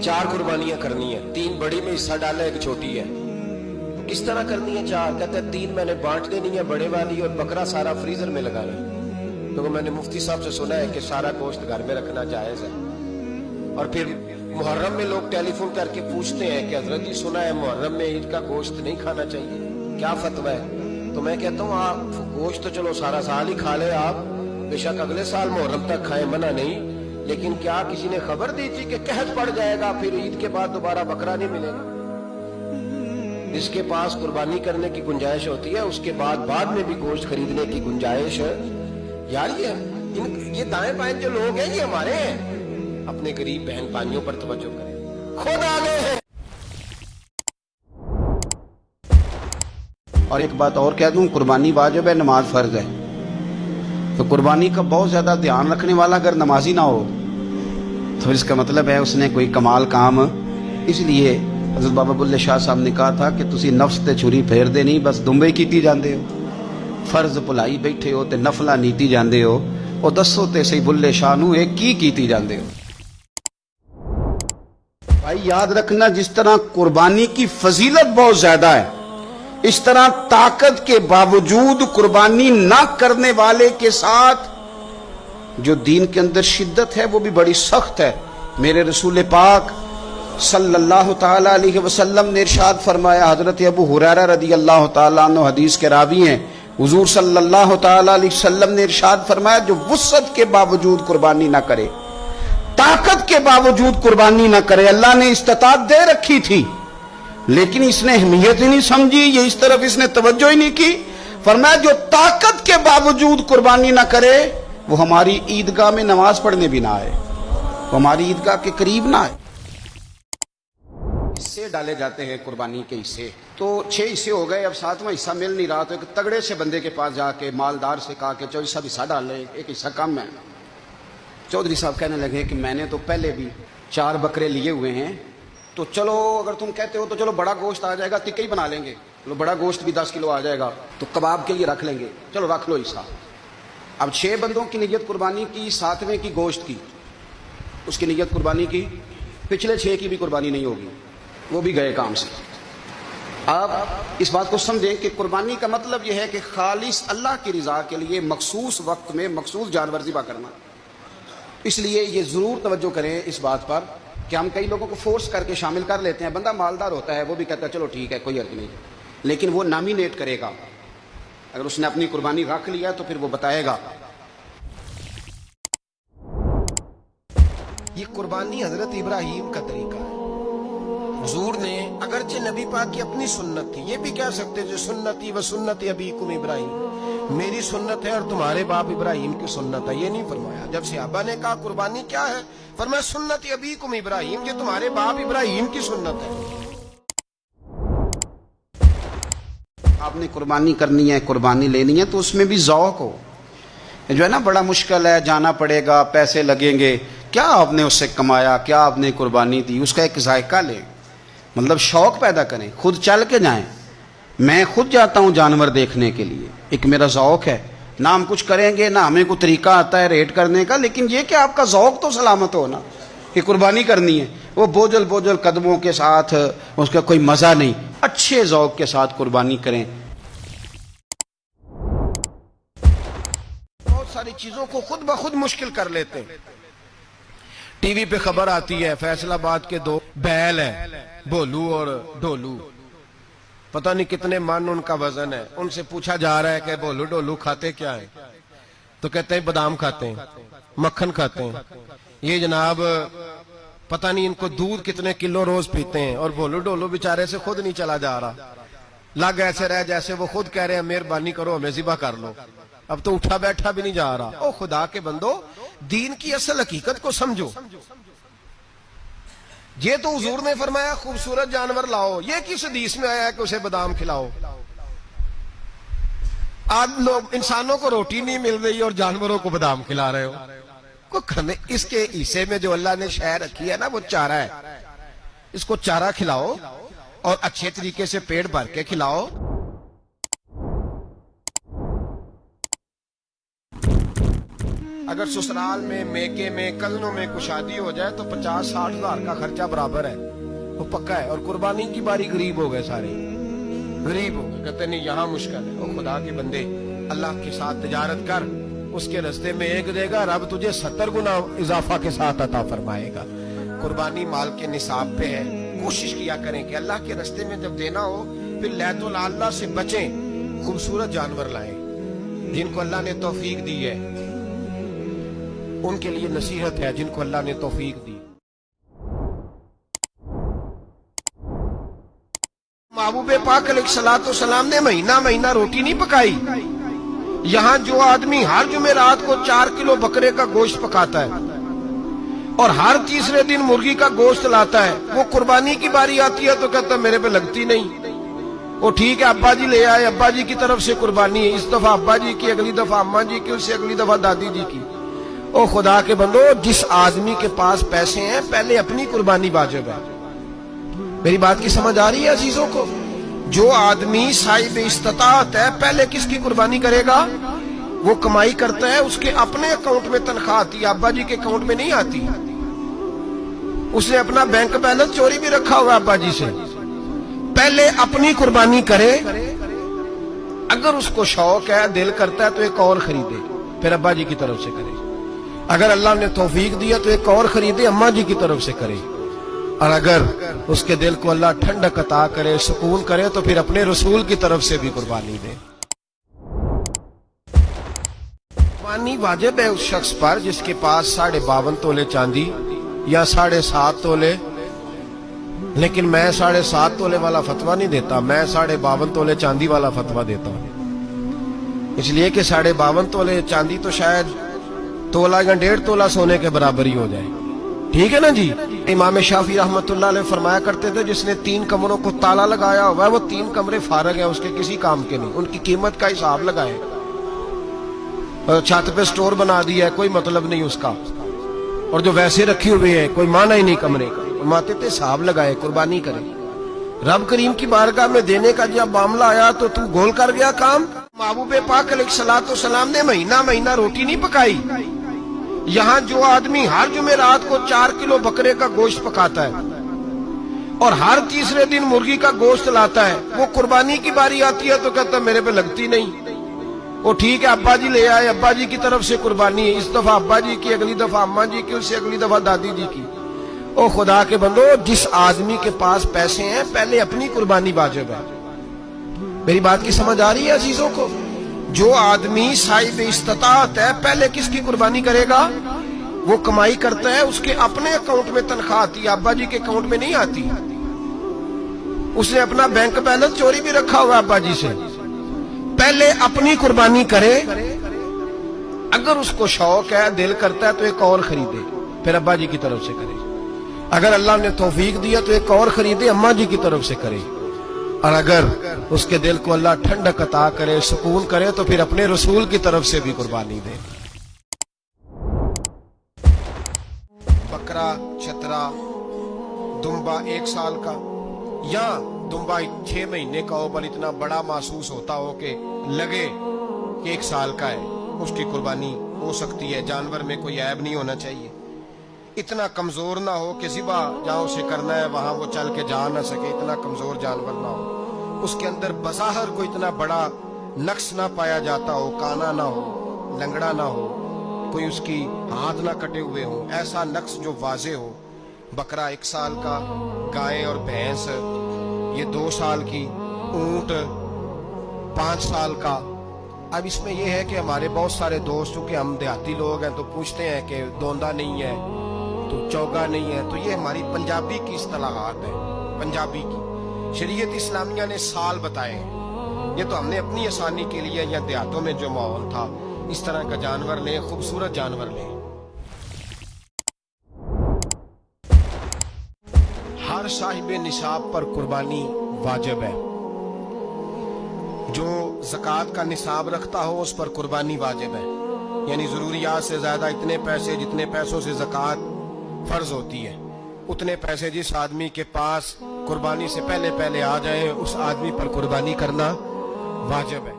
4 कुर्बानियां करनी है, 3 बड़ी में हिस्सा डाला, 1 छोटी है। किस तरह करनी है 4? कहते हैं 3 मैंने बांट देनी है बड़े वाली, और बकरा सारा फ्रीजर में लगाना है। तो मैंने मुफ्ती साहब से सुना है कि सारा गोश्त घर में रखना जायज है। और फिर मुहर्रम में लोग टेलीफोन करके पूछते हैं कि हजरत जी सुना है मुहर्रम में ईद का गोश्त नहीं खाना चाहिए, क्या फतवा है? तो मैं कहता हूँ आप गोश्त तो चलो सारा साल ही खा ले आप, बेशक अगले साल मुहर्रम तक खाएं, मना नहीं, लेकिन क्या किसी ने खबर दी थी कि कहत पड़ जाएगा फिर ईद के बाद दोबारा बकरा नहीं मिलेगा? जिसके पास कुर्बानी करने की गुंजाइश होती है उसके बाद में भी गोश्त खरीदने की गुंजाइश है। यार ये दाएं बाएं जो लोग हैं ये हमारे हैं। अपने गरीब बहन भाइयों पर तवज्जो करें, खुद आ गए हैं। और एक बात और कह दूं, कुर्बानी वाजिब है, नमाज फर्ज है। तो कुर्बानी का बहुत ज्यादा ध्यान रखने वाला अगर नमाजी ना हो तो इसका मतलब है उसने कोई कमाल काम, इसलिए हज़रत बाबा बुल्ले शाह साहब ने कहा था कि तुसी नफ्स ते छुरी फेर दे नहीं, बस दुंबे कीती जांदे हो, फर्ज भुलाई बैठे हो ते नफला नीती जांदे हो। और दसो ते सही बुल्ले शाह नू एक की कीती जांदे हो। भाई याद रखना, जिस तरह कुर्बानी की फजीलत बहुत ज्यादा है, इस तरह ताकत के बावजूद कुर्बानी ना करने वाले के साथ जो दीन के अंदर शिद्दत है वो भी बड़ी सख्त है। मेरे रसूल पाक सल्लल्लाहु ताला अलैहि वसल्लम ने इरशाद फरमाया, हजरत अबू हुरैरा रदी अल्लाह ताला अन्हु हदीस के रावी हैं, हुजूर सल्लल्लाहु ताला अलैहि वसल्लम ने इरशाद फरमाया, जो वुसअत के बावजूद कुर्बानी ना करे, ताकत के बावजूद कुर्बानी ना करे, अल्लाह ने इस्तिताअत दे रखी थी लेकिन इसने अहमियत ही नहीं समझी, ये इस तरफ इसने तवज्जो ही नहीं की। फरमाया जो ताकत के बावजूद कुर्बानी ना करे वो हमारी ईदगाह में नमाज पढ़ने भी ना आए, वो हमारी ईदगाह के करीब ना आए। हिस्से डाले जाते हैं कुर्बानी के हिस्से, तो 6 हिस्से हो गए, अब 7वां हिस्सा मिल नहीं रहा, तो एक तगड़े से बंदे के पास जाके मालदार से कहा कि चौधरी साहब हिस्सा डाल ले, एक हिस्सा कम है। चौधरी साहब कहने लगे कि मैंने तो पहले भी 4 बकरे लिए हुए हैं, तो चलो अगर तुम कहते हो तो चलो बड़ा गोश्त आ जाएगा, टिक्के ही बना लेंगे, चलो बड़ा गोश्त भी 10 किलो आ जाएगा, तो कबाब के लिए रख लेंगे, चलो रख लो हिस्सा। अब 6 बंदों की नियत कुर्बानी की, 7वें की गोश्त की, उसकी नियत कुर्बानी की, पिछले 6 की भी कुर्बानी नहीं होगी, वो भी गए काम से। अब इस बात को समझें कि कुर्बानी का मतलब यह है कि खालिस अल्लाह की रज़ा के लिए मखसूस वक्त में मखसूस जानवर ज़िबा करना। इसलिए ये ज़रूर तवज्जो करें इस बात पर कि हम कई लोगों को फोर्स करके शामिल कर लेते हैं। बंदा मालदार होता है, वो भी कहता है चलो ठीक है कोई अर्थ नहीं, लेकिन वो नॉमिनेट करेगा। अगर उसने अपनी कुर्बानी रख लिया तो फिर वो बताएगा। ये कुर्बानी हजरत इब्राहीम का तरीका है। हुजूर ने अगरचे नबी पाक की अपनी सुन्नत थी, ये भी कह सकते जो सुन्नती व सुन्नती अबीकुम इब्राहीम, मेरी सुन्नत है और तुम्हारे बाप इब्राहीम की सुन्नत है, ये नहीं फरमाया। जब सहाबा ने कहा कुर्बानी क्या है, फरमाया सुन्नती अबीकुम इब्राहीम, ये तुम्हारे बाप इब्राहीम की सुन्नत है। आपने कुर्बानी करनी है, कुर्बानी लेनी है तो उसमें भी ज़ौक़ हो। जो है ना बड़ा मुश्किल है, जाना पड़ेगा, पैसे लगेंगे, क्या आपने उससे कमाया, क्या आपने कुर्बानी दी, उसका एक जायका लें, मतलब शौक पैदा करें, खुद चल के जाएं। मैं खुद जाता हूं जानवर देखने के लिए, एक मेरा ज़ौक़ है, ना हम कुछ करेंगे ना हमें कोई तरीका आता है रेट करने का, लेकिन ये कि आपका ज़ौक़ तो सलामत हो ना कि कुर्बानी करनी है। वो बोझल बोझल कदमों के साथ उसका कोई मज़ा नहीं, अच्छे ज़ौक़ के साथ कुर्बानी करें। बहुत सारी चीज़ों को खुद ब खुद मुश्किल कर लेते हैं। टीवी पे खबर आती है फैसलाबाद के 2 बैल हैं, भोलू और ढोलू, पता नहीं कितने मन उनका वजन है। उनसे पूछा जा रहा है कि भोलू ढोलू खाते क्या है, तो कहते हैं बादाम खाते हैं, मक्खन खाते हैं। ये जनाब पता नहीं इनको दूध कितने किलो रोज पीते हैं, और भोलू ढोलू बेचारे से खुद नहीं चला जा रहा, लग ऐसे रह जैसे वो खुद कह रहे हैं मेहरबानी करो हमें ज़िबा कर लो, अब तो उठा बैठा भी नहीं जा रहा। ओ खुदा के बंदो, दीन की असल हकीकत को समझो। ये तो हुजूर ने फरमाया खूबसूरत जानवर लाओ, ये किस हदीस में आया है कि उसे बादाम खिलाओ? आज लोग इंसानों को रोटी नहीं मिल रही और जानवरों को बादाम खिला रहे हो। को खाने इसके हिस्से में जो अल्लाह ने शय रखी है ना वो चारा है, इसको चारा खिलाओ और अच्छे तरीके से पेट भर के खिलाओ। اگر سسرال میں میکے میں کزنوں میں کوئی شادی ہو جائے تو 50-60 ہزار کا خرچہ برابر ہے، وہ پکا ہے. اور قربانی کی باری غریب ہو گئے، سارے غریب ہو گئے. کہتے نہیں یہاں مشکل ہے. اور خدا کے بندے اللہ کے ساتھ تجارت کر، اس کے رستے میں ایک دے گا، رب تجھے 70 گنا اضافہ کے ساتھ عطا فرمائے گا. قربانی مال کے نصاب پہ ہے. کوشش کیا کریں کہ اللہ کے رستے میں جب دینا ہو پھر لیت اللہ سے بچیں، خوبصورت جانور لائیں. جن کو اللہ نے توفیق دی ہے ان کے لیے نصیحت ہے، جن کو اللہ نے توفیق دی. محبوب پاک علیہ الصلوۃ والسلام نے مہینہ روٹی نہیں پکائی. یہاں جو آدمی ہر جمعرات کو 4 کلو بکرے کا گوشت پکاتا ہے اور ہر تیسرے دن مرغی کا گوشت لاتا ہے، وہ قربانی کی باری آتی ہے تو کہتا ہے میرے پہ لگتی نہیں. وہ ٹھیک ہے ابا جی لے آئے، ابا جی کی طرف سے قربانی ہے، اس دفعہ ابا جی کی، اگلی دفعہ اماں جی کی، اس سے اگلی دفعہ دادی جی کی. او خدا کے بندو، جس آدمی کے پاس پیسے ہیں پہلے اپنی قربانی واجب ہے. میری بات کی سمجھ آ رہی ہے عزیزوں کو؟ جو آدمی صاحب استطاعت ہے پہلے کس کی قربانی کرے گا؟ وہ کمائی کرتا ہے، اس کے اپنے اکاؤنٹ میں تنخواہ آتی ہے، ابا جی کے اکاؤنٹ میں نہیں آتی. اس نے اپنا بینک بیلنس چوری بھی رکھا ہوا ابا جی سے. پہلے اپنی قربانی کرے. اگر اس کو شوق ہے، دل کرتا ہے تو ایک اور خریدے، پھر ابا جی کی طرف سے کرے. اگر اللہ نے توفیق دیا تو ایک اور خریدے، اماں جی کی طرف سے کرے. اور اگر اس کے دل کو اللہ ٹھنڈک عطا کرے، سکون کرے، تو پھر اپنے رسول کی طرف سے بھی قربانی دے. قربانی واجب ہے اس شخص پر جس کے پاس 52.5 تولے چاندی یا 7.5 تولے. لیکن میں 7.5 تولے والا فتویٰ نہیں دیتا، میں 52.5 تولے چاندی والا فتویٰ دیتا ہوں. اس لیے کہ 52.5 تولے چاندی تو شاید تولہ یا 1.5 تولہ سونے کے برابر ہی ہو جائے. ٹھیک ہے نا جی؟ امام شافعی رحمت اللہ علیہ فرمایا کرتے تھے جس نے 3 کمروں کو تالا لگایا ہوا ہے وہ 3 کمرے فارغ ہیں، اس کے کسی کام کے نہیں. ان کی قیمت کا حساب لگائے. چھت پہ سٹور بنا دیا ہے، کوئی مطلب نہیں اس کا. اور جو ویسے رکھی ہوئے ہیں کوئی معنی ہی نہیں کمرے کا. ماتے تھے حساب لگائے، قربانی کرے. رب کریم کی بارگاہ میں دینے کا جب معاملہ آیا تو تو گول کر گیا کام. محبوب پاک علیہ الصلوۃ والسلام نے مہینہ روٹی نہیں پکائی. یہاں جو آدمی ہر جمعرات کو 4 کلو بکرے کا گوشت پکاتا ہے اور ہر تیسرے دن مرغی کا گوشت لاتا ہے، وہ قربانی کی باری آتی ہے تو کہتا ہے میرے پہ لگتی نہیں. وہ ٹھیک ہے ابا جی لے آئے، ابا جی کی طرف سے قربانی ہے، اس دفعہ ابا جی کی، اگلی دفعہ اماں جی کی، اس سے اگلی دفعہ دادی جی کی. او خدا کے بندو، جس آدمی کے پاس پیسے ہیں پہلے اپنی قربانی واجب ہے. میری بات کی سمجھ آ رہی ہے عزیزوں کو؟ جو آدمی صاحب استطاعت ہے پہلے کس کی قربانی کرے گا؟ وہ کمائی کرتا ہے، اس کے اپنے اکاؤنٹ میں تنخواہ آتی ہے، ابا جی کے اکاؤنٹ میں نہیں آتی. اس نے اپنا بینک بیلنس چوری بھی رکھا ہوا ابا جی سے. پہلے اپنی قربانی کرے. اگر اس کو شوق ہے، دل کرتا ہے تو ایک اور خریدے، پھر ابا جی کی طرف سے کرے. اگر اللہ نے توفیق دیا تو ایک اور خریدے، اماں جی کی طرف سے کرے. اور اگر اس کے دل کو اللہ ٹھنڈک عطا کرے، سکون کرے، تو پھر اپنے رسول کی طرف سے بھی قربانی دے. بکرا، چھترا، دمبا 1 سال کا یا دمبا 6 مہینے کا ہو پر اتنا بڑا محسوس ہوتا ہو کہ لگے کہ 1 سال کا ہے، اس کی قربانی ہو سکتی ہے. جانور میں کوئی عیب نہیں ہونا چاہیے. اتنا کمزور نہ ہو کہ ذبح جہاں اسے کرنا ہے وہاں وہ چل کے جا نہ سکے، اتنا کمزور جانور نہ ہو. اس کے اندر بظاہر کوئی اتنا بڑا نقص نہ پایا جاتا ہو، کانا نہ ہو، لنگڑا نہ ہو، کوئی اس کی ہاتھ نہ کٹے ہوئے ہوں، ایسا نقص جو واضح ہو. بکرا 1 سال کا، گائے اور بھینس یہ 2 سال کی، اونٹ 5 سال کا. اب اس میں یہ ہے کہ ہمارے بہت سارے دوستوں کے ہم دیہاتی لوگ ہیں تو پوچھتے ہیں کہ دوندا نہیں ہے تو چوگا نہیں ہے. تو یہ ہماری پنجابی کی اصطلاحات ہیں، پنجابی کی. شریعت اسلامیہ نے سال بتائے ہیں. یہ تو ہم نے اپنی آسانی کے لیے یا دیہاتوں میں جو ماحول تھا اس طرح کا جانور لیں، خوبصورت جانور لیں. ہر صاحب نصاب پر قربانی واجب ہے. جو زکوٰۃ کا نصاب رکھتا ہو اس پر قربانی واجب ہے. یعنی ضروریات سے زیادہ اتنے پیسے، جتنے پیسوں سے زکوٰۃ فرض ہوتی ہے، اتنے پیسے جس آدمی کے پاس قربانی سے پہلے آ جائیں اس آدمی پر قربانی کرنا واجب ہے.